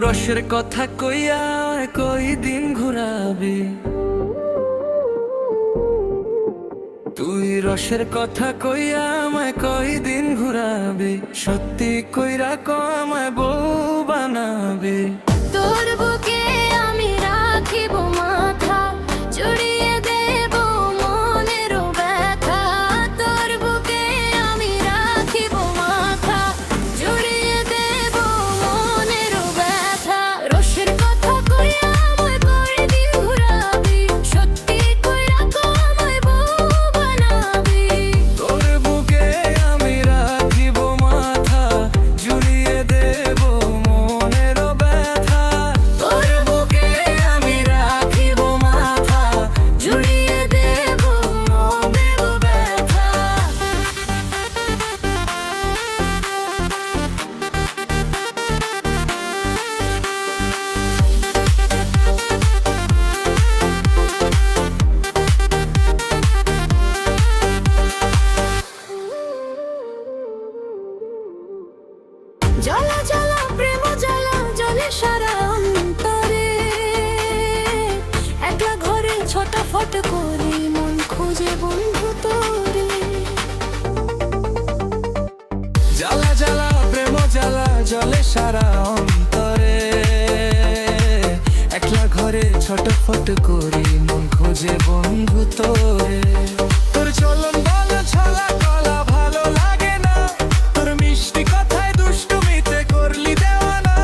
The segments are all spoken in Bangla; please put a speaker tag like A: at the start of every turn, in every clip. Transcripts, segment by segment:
A: রসের কথা কইয়া কই দিন ঘুরাবি, তুই রসের কথা কইয়া আমায় কই দিন ঘুরাবি, সত্যি কইরা আমায় বউ বানাবি।
B: তোর বুকে আমি রাখিব মাথা, জড়িয়ে দেব মনের ব্যথা। তোর বুকে আমি রাখিব মাথা, জড়িয়ে দেব মনের ব্যথা। রসের কথা কইয়া আমায় কই দিন ঘুরাবি, সত্যি কইরা আমায় বউ বানাবি।
A: তোর বুকে আমি রাখিব মাথা, জড়িয়ে দেব মনের ব্যথা।
B: তোর বুকে আমি রাখিব মাথা, জড়িয়ে দেব মনের ব্যথা। জ্বালা জ্বালা প্রেম জ্বালা জ্বলে সারা অন্তরে, একলা ঘরে ছটফট করি মন খুঁজে বন্ধু তোরে।
A: জ্বালা জ্বালা প্রেম জ্বালা জলে সারা অন্তরে, একলা ঘরে ছটফট করি মন খোঁজে বন্ধু তোরে। তোর চলন বলা ছলা কলা ভালো লাগে না, তোর মিষ্টি কথায় দুষ্টুমিতে করলি দেওয়ানা।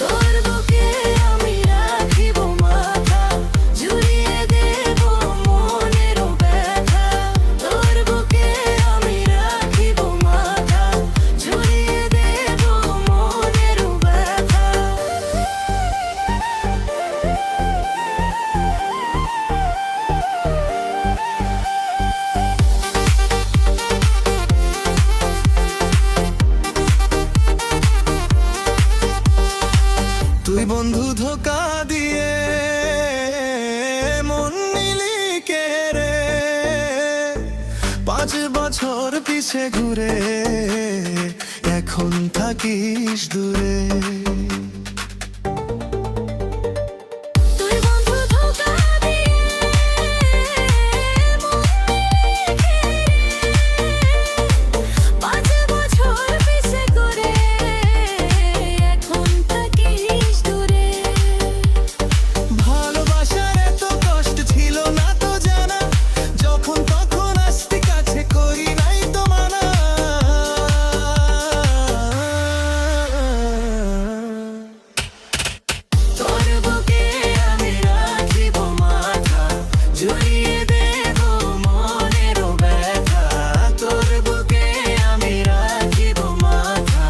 B: তোর বুকে আমি রাখিব মাথা, জড়িয়ে দেব মনের ব্যথা। তোর বুকে আমি রাখিব মাথা, জড়িয়ে দেব মনের ব্যথা।
A: তুই বন্ধু ধোকা দিয়ে মন নিলি কে রে, 5 বছর পিছে ঘুরে এখন থাকিস দূরে।
B: তুই বন্ধু ধোকা দিয়ে মন নিয়ে 5 বছর পিছে করে এখন থাকিস দূরে।
A: ভালোবাসার এত কষ্ট ছিল না তো জানা, যখন তখন আসতি কাছে করি নাই তো মানা।
B: তোর বুকে আমি রাখিব মাথা, জড়িয়ে দেব মনের ব্যথা।
A: তোর বুকে আমি রাখিব মাথা,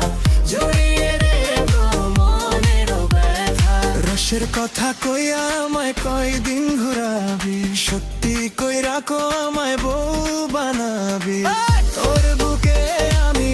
A: জড়িয়ে দেব মনের ব্যথা। রসের কথা কইয়া আমায় কই দিন ঘুরাবি, সত্যি কইরা আমায় বউ বানাবি। তোর বুকে আমি